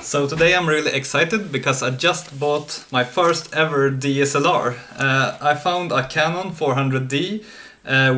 So today I'm really excited because I just bought my first ever DSLR. I found a Canon 400D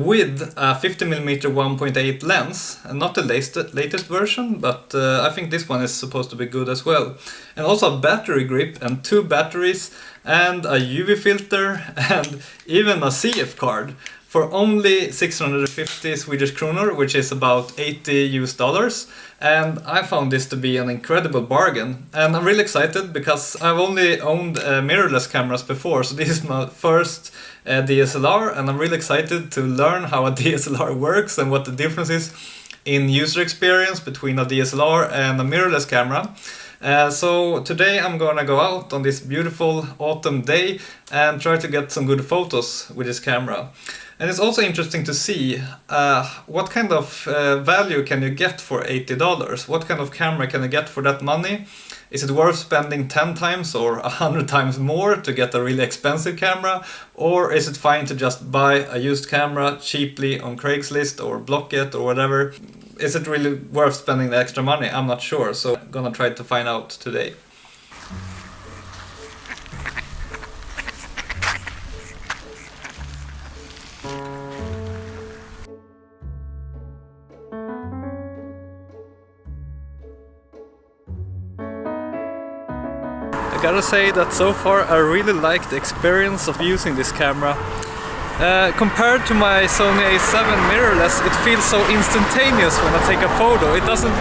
with a 50mm 1.8 lens, and not the latest version, but I think this one is supposed to be good as well. And also a battery grip and 2 batteries and a UV filter and even a CF card for only 650 Swedish kronor, which is about $80 US. And I found this to be an incredible bargain. And I'm really excited because I've only owned mirrorless cameras before, so this is my first DSLR, and I'm really excited to learn how a DSLR works and what the difference is in user experience between a DSLR and a mirrorless camera. So today I'm gonna go out on this beautiful autumn day and try to get some good photos with this camera. And it's also interesting to see what kind of value can you get for $80? What kind of camera can you get for that money? Is it worth spending 10 times or 100 times more to get a really expensive camera? Or is it fine to just buy a used camera cheaply on Craigslist or Blocket or whatever? Is it really worth spending the extra money? I'm not sure, so I'm gonna try to find out today. I gotta say that so far I really like the experience of using this camera. Compared to my Sony A7 mirrorless, it feels so instantaneous when I take a photo. It doesn't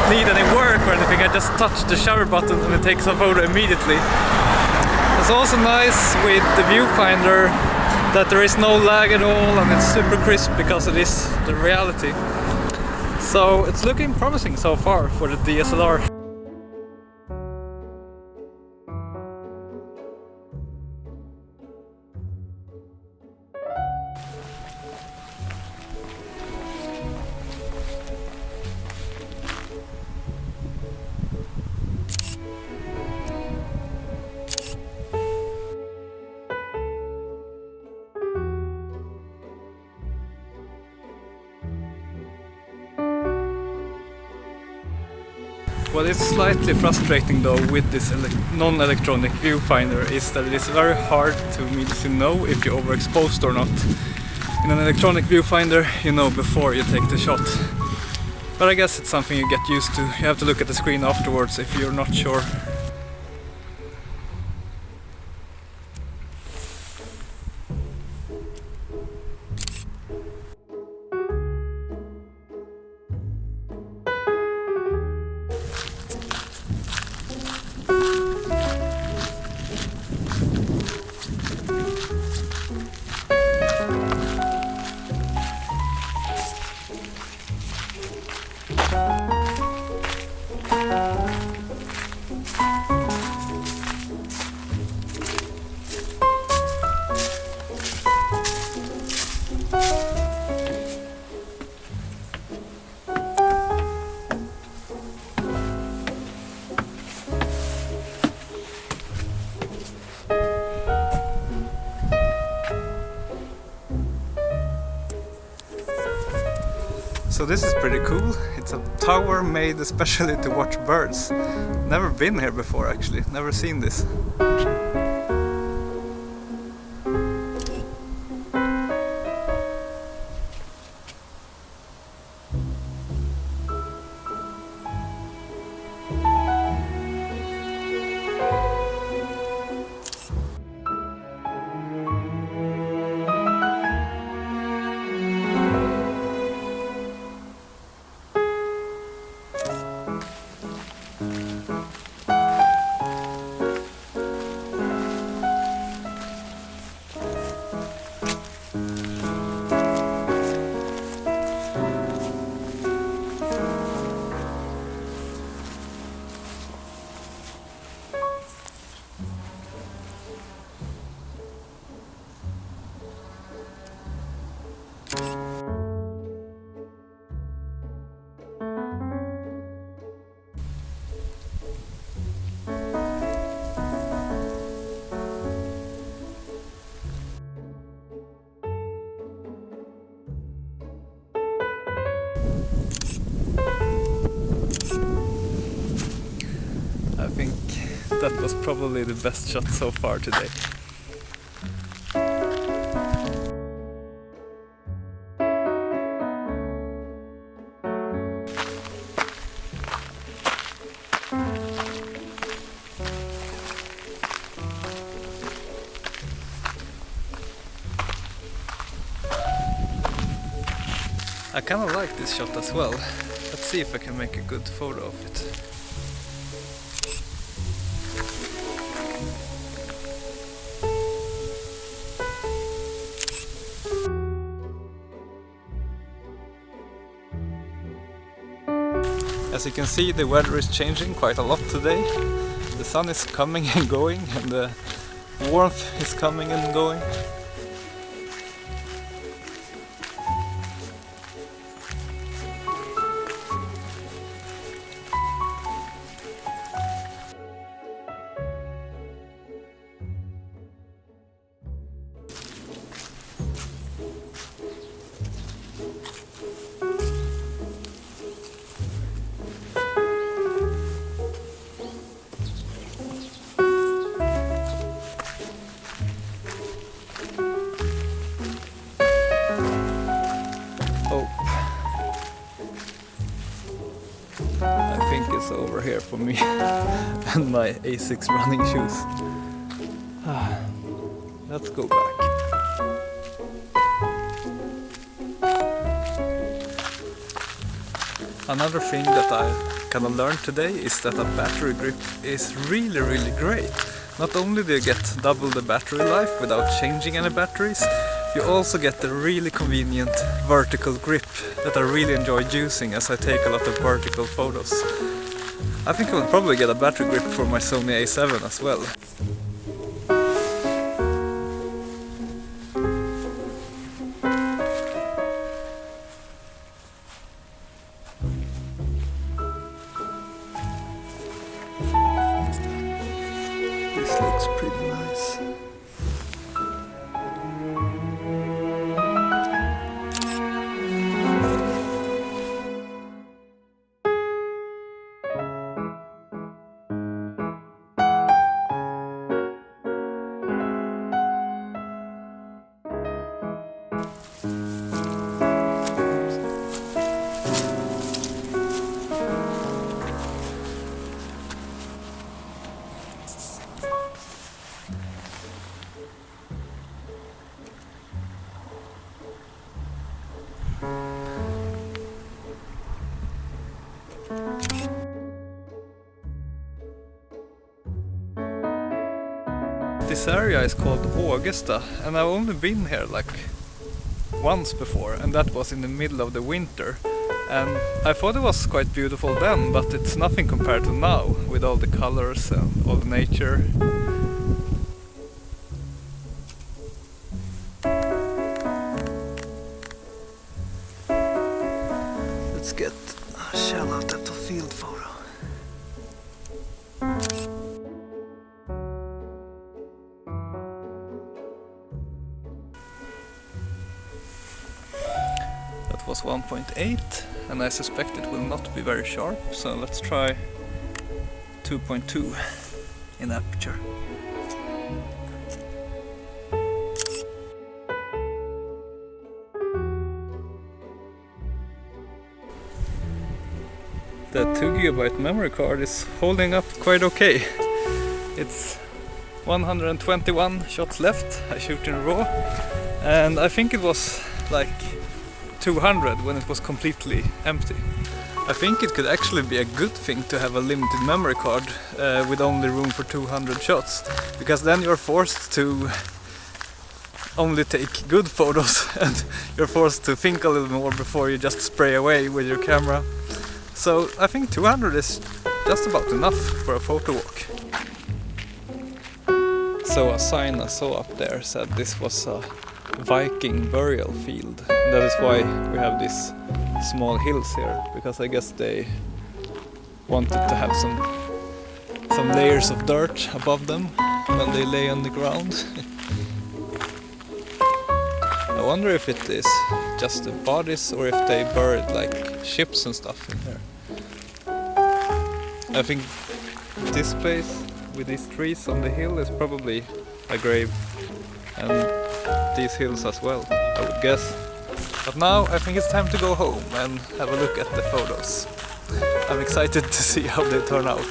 need any work or anything, I just touch the shutter button and it takes a photo immediately. It's also nice with the viewfinder that there is no lag at all and it's super crisp because it is the reality. So it's looking promising so far for the DSLR. What is slightly frustrating though with this non-electronic viewfinder is that it is very hard to immediately know if you're overexposed or not. In an electronic viewfinder you know before you take the shot. But I guess it's something you get used to. You have to look at the screen afterwards if you're not sure. So this is pretty cool. It's a tower made especially to watch birds. Never been here before actually, never seen this. I think that was probably the best shot so far today. I kind of like this shot as well. Let's see if I can make a good photo of it. As you can see, the weather is changing quite a lot today. The sun is coming and going, and the warmth is coming and going. I think it's over here for me and my A6 running shoes. Let's go back. Another thing that I kind of learned today is that a battery grip is really great. Not only do you get double the battery life without changing any batteries, you also get the really convenient vertical grip that I really enjoy using as I take a lot of vertical photos. I think I will probably get a battery grip for my Sony A7 as well. This looks pretty nice. This area is called Ågesta, and I've only been here like once before, and that was in the middle of the winter. And I thought it was quite beautiful then, but it's nothing compared to now, with all the colors and all the nature. Let's get a shallow depth of field photo. That was 1.8, and I suspect it will not be very sharp, so let's try 2.2 in aperture. The 2GB memory card is holding up quite okay. It's 121 shots left. I shoot in RAW, and I think it was like 200 when it was completely empty. I think it could actually be a good thing to have a limited memory card with only room for 200 shots, because then you're forced to only take good photos and you're forced to think a little more before you just spray away with your camera. So I think 200 is just about enough for a photo walk. So a sign I saw up there said this was a Viking burial field. That is why we have these small hills here, because I guess they wanted to have some layers of dirt above them when they lay on the ground. I wonder if it is just the bodies or if they buried like ships and stuff in there. I think This place with these trees on the hill is probably a grave, and these hills as well, I would guess. But now I think it's time to go home and have a look at the photos. I'm excited to see how they turn out.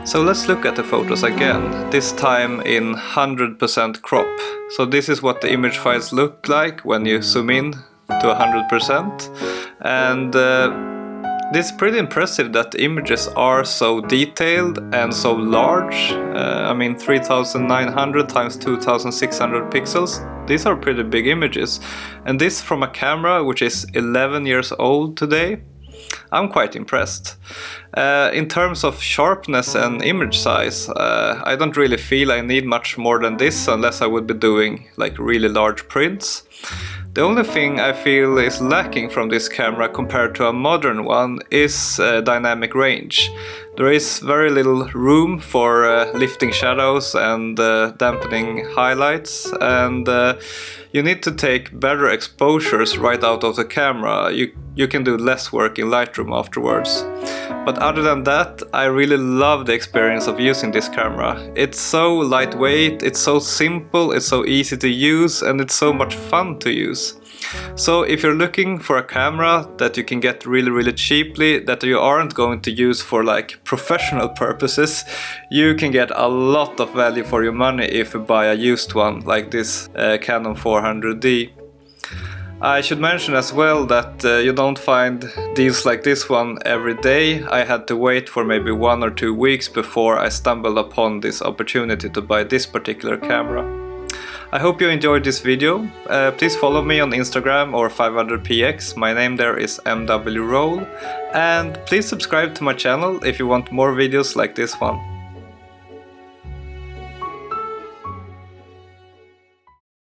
So let's look at the photos again, this time in 100% crop. So this is what the image files look like when you zoom in to 100%. And this is pretty impressive that the images are so detailed and so large. I mean 3900 times 2600 pixels. These are pretty big images. And this from a camera which is 11 years old today. I'm quite impressed. In terms of sharpness and image size, I don't really feel I need much more than this unless I would be doing like really large prints. The only thing I feel is lacking from this camera compared to a modern one is dynamic range. There is very little room for lifting shadows and dampening highlights, and you need to take better exposures right out of the camera. You can do less work in Lightroom afterwards. But other than that, I really love the experience of using this camera. It's so lightweight, it's so simple, it's so easy to use, and it's so much fun to use. So if you're looking for a camera that you can get really cheaply, that you aren't going to use for like professional purposes, you can get a lot of value for your money if you buy a used one like this Canon 400D. I should mention as well that you don't find deals like this one every day. I had to wait for maybe 1 or 2 weeks before I stumbled upon this opportunity to buy this particular camera. I hope you enjoyed this video. Please follow me on Instagram or 500px. My name there is MWRoll. And please subscribe to my channel if you want more videos like this one.